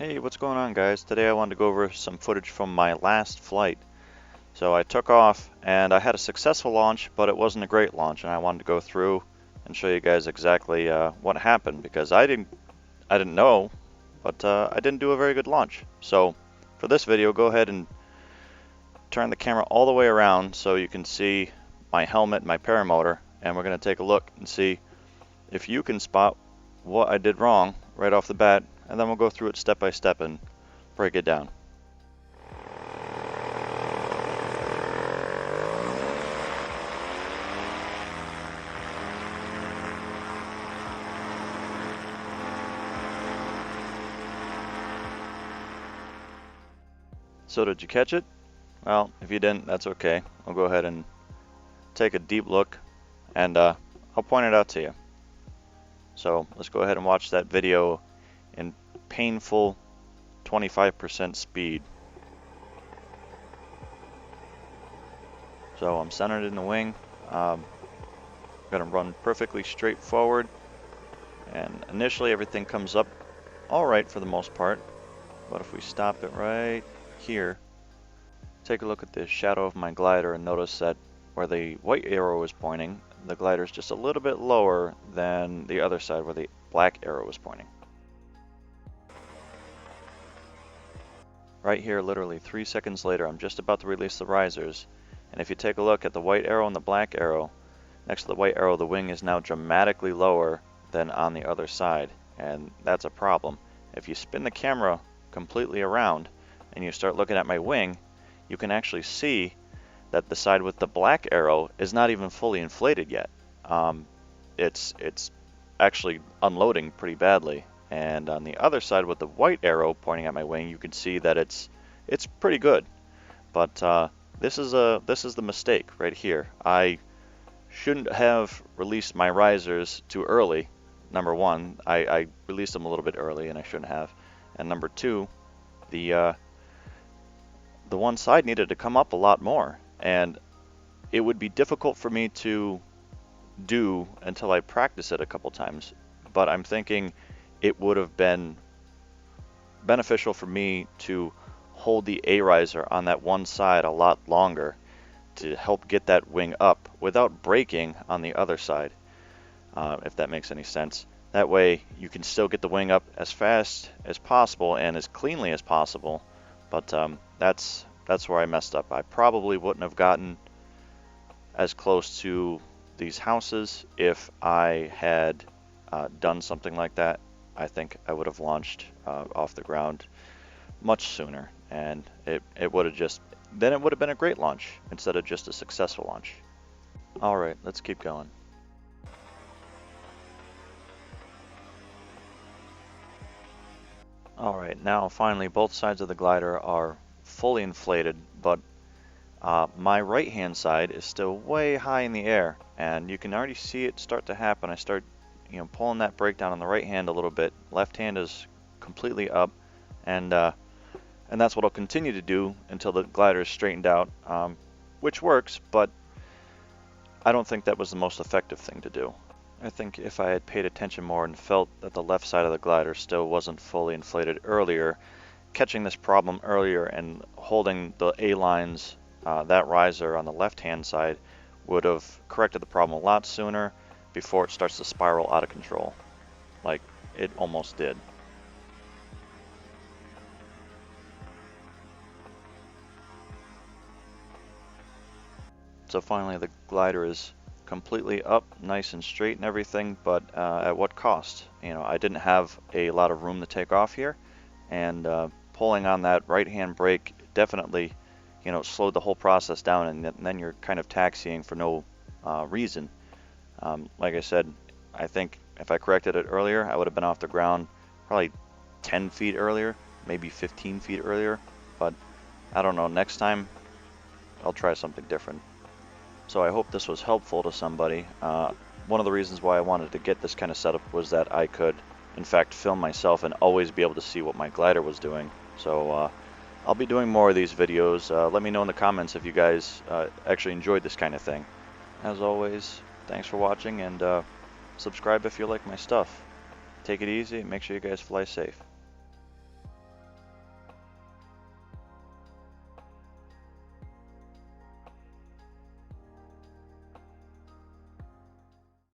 Hey, what's going on, guys? Today I wanted to go over some footage from my last flight. So I took off and I had a successful launch, but it wasn't a great launch, and I wanted to go through and show you guys exactly what happened because I didn't know, but I didn't do a very good launch. So for this video, go ahead and turn the camera all the way around so you can see my helmet, my paramotor, and we're going to take a look and see if you can spot what I did wrong right off the bat, and then we'll go through it step by step and break it down. So did you catch it? Well, if you didn't, that's okay. I'll go ahead and take a deep look and I'll point it out to you. So let's go ahead and watch that video in painful 25% speed. So I'm centered in the wing. I'm going to run perfectly straight forward, and initially everything comes up all right for the most part, but if we stop it right here, take a look at the shadow of my glider and notice that where the white arrow is pointing, the glider is just a little bit lower than the other side where the black arrow is pointing. Right here, literally 3 seconds later, I'm just about to release the risers, and if you take a look at the white arrow and the black arrow, next to the white arrow, the wing is now dramatically lower than on the other side, and that's a problem. If you spin the camera completely around and you start looking at my wing, you can actually see that the side with the black arrow is not even fully inflated yet. It's actually unloading pretty badly, and on the other side with the white arrow pointing at my wing, you can see that it's pretty good. But this is the mistake right here. I shouldn't have released my risers too early. Number one, I released them a little bit early and I shouldn't have. And number two, the one side needed to come up a lot more, and it would be difficult for me to do until I practice it a couple times. But I'm thinking it would have been beneficial for me to hold the A riser on that one side a lot longer to help get that wing up without braking on the other side, if that makes any sense. That way you can still get the wing up as fast as possible and as cleanly as possible, but that's where I messed up. I probably wouldn't have gotten as close to these houses if I had done something like that. I think I would have launched off the ground much sooner, and it would have just, then it would have been a great launch instead of just a successful launch. Alright, let's keep going. Alright, now finally both sides of the glider are fully inflated, but my right hand side is still way high in the air, and you can already see it start to happen. I start pulling that brake down on the right hand a little bit. Left hand is completely up, and that's what I'll continue to do until the glider is straightened out, which works, but I don't think that was the most effective thing to do. I think if I had paid attention more and felt that the left side of the glider still wasn't fully inflated earlier, catching this problem earlier and holding the A lines, that riser on the left hand side, would have corrected the problem a lot sooner before it starts to spiral out of control, like it almost did. So finally the glider is completely up, nice and straight and everything, but at what cost? I didn't have a lot of room to take off here, and pulling on that right hand brake definitely slowed the whole process down, and then you're kind of taxiing for no reason. Like I said, I think if I corrected it earlier, I would have been off the ground probably 10 feet earlier, maybe 15 feet earlier, but I don't know, next time I'll try something different. So I hope this was helpful to somebody. One of the reasons why I wanted to get this kind of setup was that I could, in fact, film myself and always be able to see what my glider was doing. So I'll be doing more of these videos. Let me know in the comments if you guys actually enjoyed this kind of thing. As always, thanks for watching, and subscribe if you like my stuff. Take it easy and make sure you guys fly safe.